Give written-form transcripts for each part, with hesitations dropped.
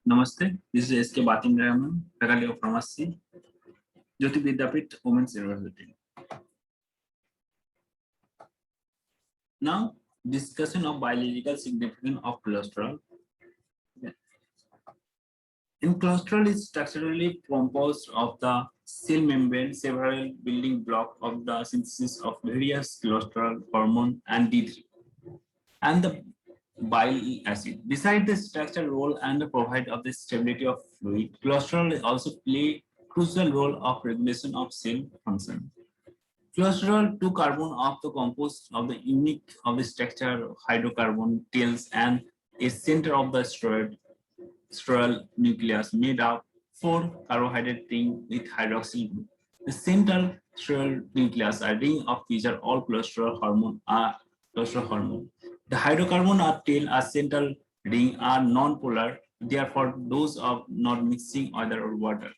Namaste. This is S.K. Batin Rahman, Faculty of Pharmacy, Jyoti Vidyapit, Women's University. Now, discussion of biological significance of cholesterol. In cholesterol is structurally composed of the cell membrane, several building blocks of the synthesis of various cholesterol hormone and D3, and the bile acid. Besides the structural role and the provide of the stability of fluid, cholesterol also play crucial role of regulation of cell function. Cholesterol, two carbon of the composed of the unique of the structure hydrocarbon tails and a center of the steroid nucleus made of four carbohydrate ring with hydroxyl group. The central steroid nucleus are ring of which are all cholesterol hormone. The hydrocarbon or tail are central ring are non-polar, therefore those of not mixing oil or water.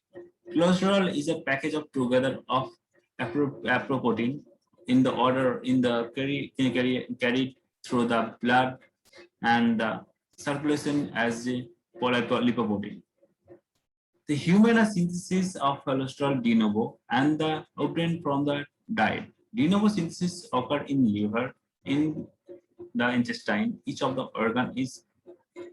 Cholesterol is a package of together of apoprotein in the order in the carried through the blood and the circulation as a lipoprotein. The human synthesis of cholesterol de novo and the obtained from the diet. De novo synthesis occur in liver, in the intestine. Each of the organ is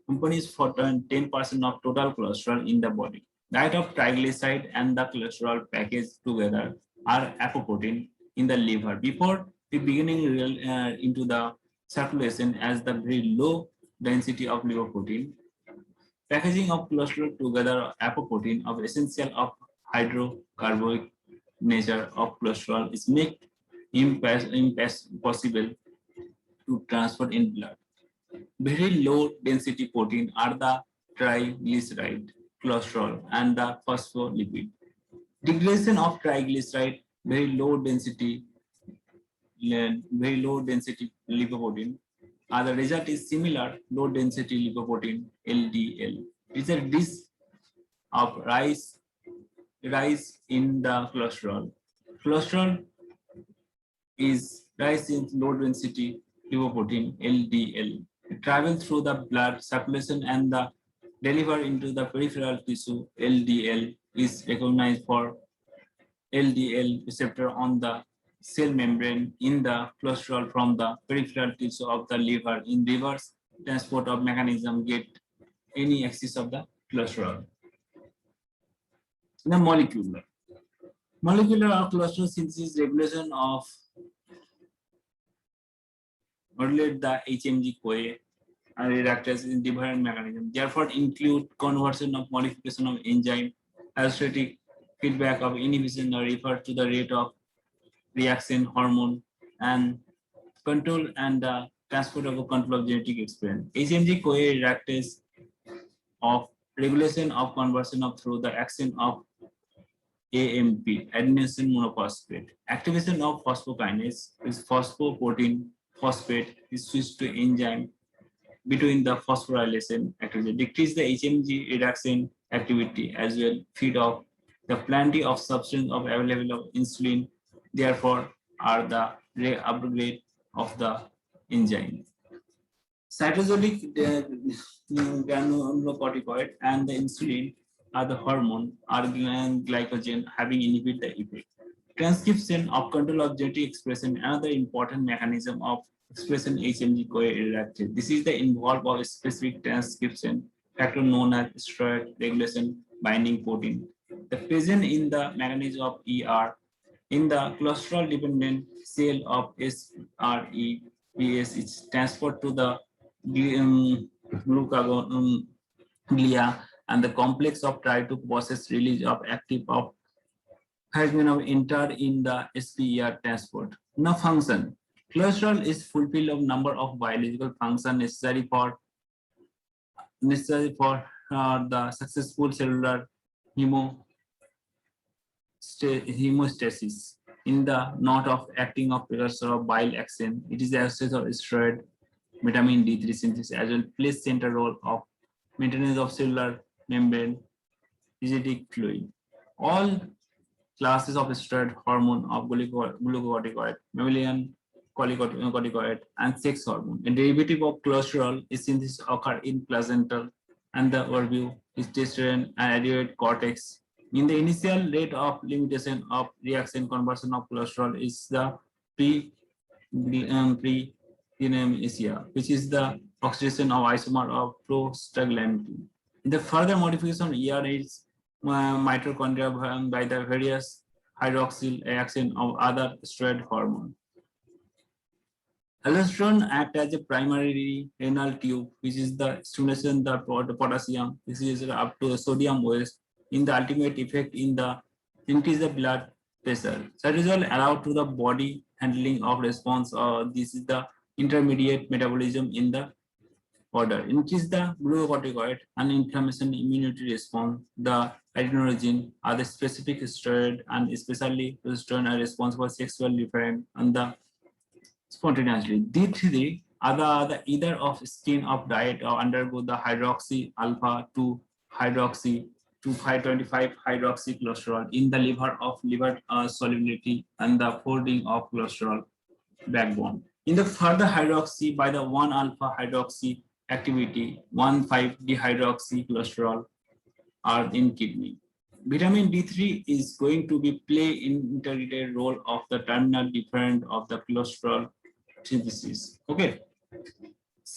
companies for 10% of total cholesterol in the body. Diet of triglyceride and the cholesterol package together are apoprotein in the liver. Before we beginning into the circulation as the very low density of lipoprotein, packaging of cholesterol together apoprotein of essential of hydrocarbonic nature of cholesterol is made impossible to transfer in blood. Very low density protein are the triglyceride, cholesterol, and the phospholipid. Degradation of triglyceride, very low density lipoprotein. The result is similar low density lipoprotein LDL. It is a disk of rise in the cholesterol. Cholesterol is rise in low density lipoprotein LDL. It travels through the blood circulation and the deliver into the peripheral tissue. LDL is recognized for LDL receptor on the cell membrane in the cholesterol from the peripheral tissue of the liver in reverse transport of mechanism get any excess of the cholesterol. The molecular of cholesterol synthesis regulation of modulate the HMG-CoA reductase in different mechanism. Therefore, include conversion of modification of enzyme, allostatic feedback of inhibition or refer to the rate of reaction hormone and control and the transport of control of genetic expression. HMG-CoA reductase of regulation of conversion of through the action of AMP, adenosine monophosphate. Activation of phosphokinase is phosphoprotein phosphate is switched to enzyme between the phosphorylation activity. Decrease the HMG reduction activity as well. Feed off the plenty of substance of available of insulin. Therefore, are the upgrade of the enzyme. Cytosolic granulocorticoid and the insulin are the hormone are glycogen having inhibit the effect. Transcription of control of genetic expression, another important mechanism of expression HMG-CoA reductase. This is the involved of a specific transcription factor known as steroid regulation binding protein. The present in the mechanism of ER in the cholesterol dependent cell of SREPS is transferred to the glucagon glia and the complex of try to process release of active of has been entered in the SPER transport. Now function. Cholesterol is fulfilled of number of biological functions necessary for the successful cellular hemostasis. In the knot of acting of precursor of bile action, it is the access of steroid vitamin D3 synthesis as well plays central role of maintenance of cellular membrane acidic fluid. All classes of steroid hormone of glucocorticoid, mammalian corticoid, and sex hormone. A derivative of cholesterol is synthesis occur in placental and the overview, testosterone and adenoid cortex. In the initial rate of limitation of reaction conversion of cholesterol is the pre-dynamicea, which is the oxidation of isomer of prostaglandin. In the further modification, ER is mitochondria by the various hydroxyl reaction of other steroid hormone. Aldosterone act as a primary renal tube, which is the stimulation the potassium. This is up to the sodium waste. In the ultimate effect, in the increase the blood pressure. Cortisol allow to the body handling of response. This is the intermediate metabolism in the order. Increase the glucocorticoid and inflammation immunity response. The adenosine are the specific steroid and especially progesterone are responsible for sexual different and the spontaneously. D3 are the either of skin of diet or undergo the hydroxy alpha to hydroxy to 525 hydroxycholesterol in the liver of liver solubility and the folding of cholesterol backbone. In the further hydroxy by the 1 alpha hydroxy activity, 1,5 dehydroxycholesterol are in kidney. Vitamin D3 is going to be play in integrated role of the terminal different of the cholesterol synthesis. Okay.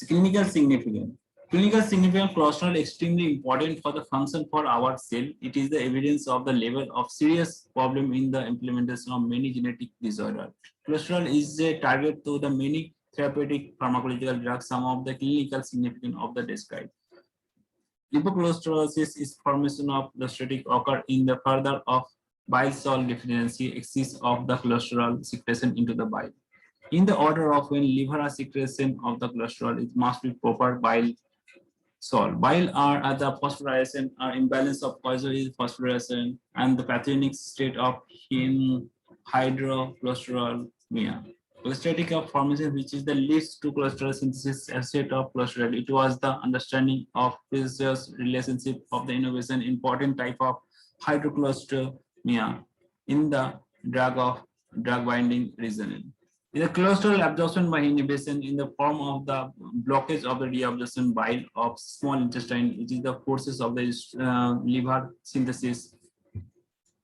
Clinical significance. Clinical significance cholesterol extremely important for the function for our cell. It is the evidence of the level of serious problem in the implementation of many genetic disorder. Cholesterol is a target to the many therapeutic pharmacological drugs. Some of the clinical significance of the described. Lipocholesterosis is formation of the static occur in the further of bile salt deficiency excess of the cholesterol secretion into the bile. In the order of when liver secretion of the cholesterol, it must be proper bile salt. Bile are at the phosphorylation are imbalance of poison phosphorylation and the pathogenic state of hydrocholesterolemia. Cholestatic of formation, which is the least to cholesterol synthesis asset of cholesterol. It was the understanding of previous relationship of the innovation important type of hydrocholesteremia in the drug binding reasoning. The cholesterol absorption by inhibition in the form of the blockage of the reabsorption bile of small intestine, which is the forces of the liver synthesis,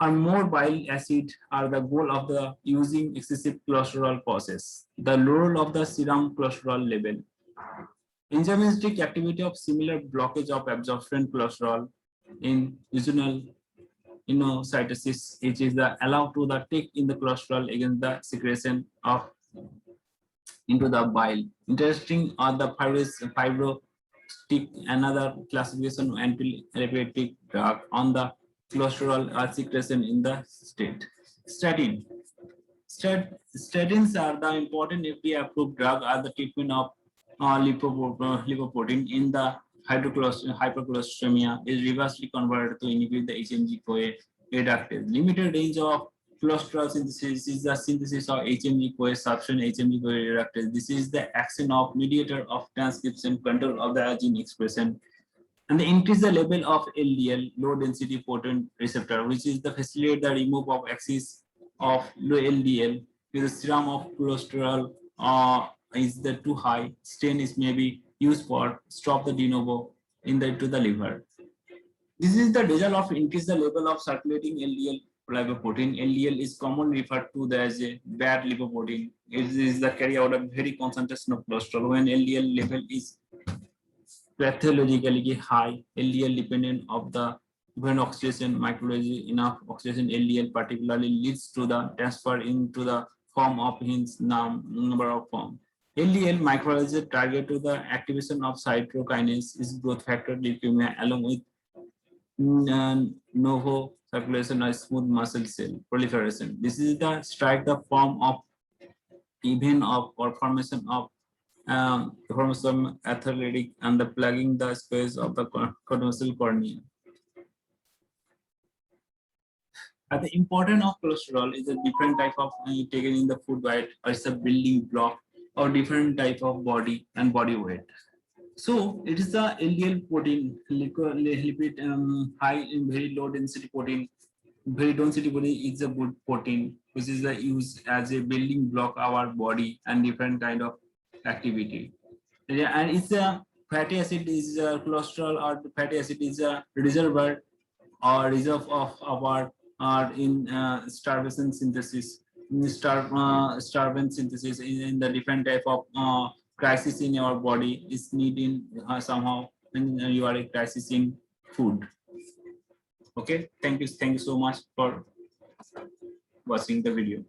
or more bile acid are the goal of the using excessive cholesterol process. The role of the serum cholesterol level. Enzymatic activity of similar blockage of absorption cholesterol in usual cytosis, which is the allow to the take in the cholesterol against the secretion of into the bile. Interesting are the fibrotic another classification anti-lipolytic drug on the cholesterol secretion in the state. Statin. Statins are the important FDA-approved drug as the treatment of lipoprotein in the hypercholesteremia is reversely converted to inhibit the HMG-CoA reductase. Limited range of cholesterol synthesis is the synthesis of HMG-CoA substance HMG-CoA reductase. This is the action of mediator of transcription control of the gene expression and increase the level of LDL, low density protein receptor, which is the facilitate the remove of excess of low LDL with the serum of cholesterol is the too high. Stain is maybe used for stop the de novo to the liver. This is the result of increase the level of circulating LDL lipoprotein. LDL is commonly referred to as a bad lipoprotein. It is the carry out a very concentration of cholesterol. When LDL level is pathologically high, LDL dependent of the when oxidation microbiology enough oxidation LDL particularly leads to the transfer into the form of his number of form. LDL microbiology target to the activation of cytokinase is growth factor leukemia along with novo circulation or smooth muscle cell proliferation. This is the strike the form of event of or formation of chromosome athletic and the plugging the space of the cortical cornea. And the importance of cholesterol is a different type of taken in the food diet or it's a building block or different type of body and body weight. So it is the LDL protein, lipid high in very low density protein. Very density protein is a good protein which is used as a building block our body and different kind of activity. Yeah, and it's a fatty acid is cholesterol, or fatty acid is a reservoir or reserve of our in starvation synthesis. In starvation synthesis in the different type of crisis in your body is needing somehow when you are a crisis in food. Okay, thank you so much for watching the video.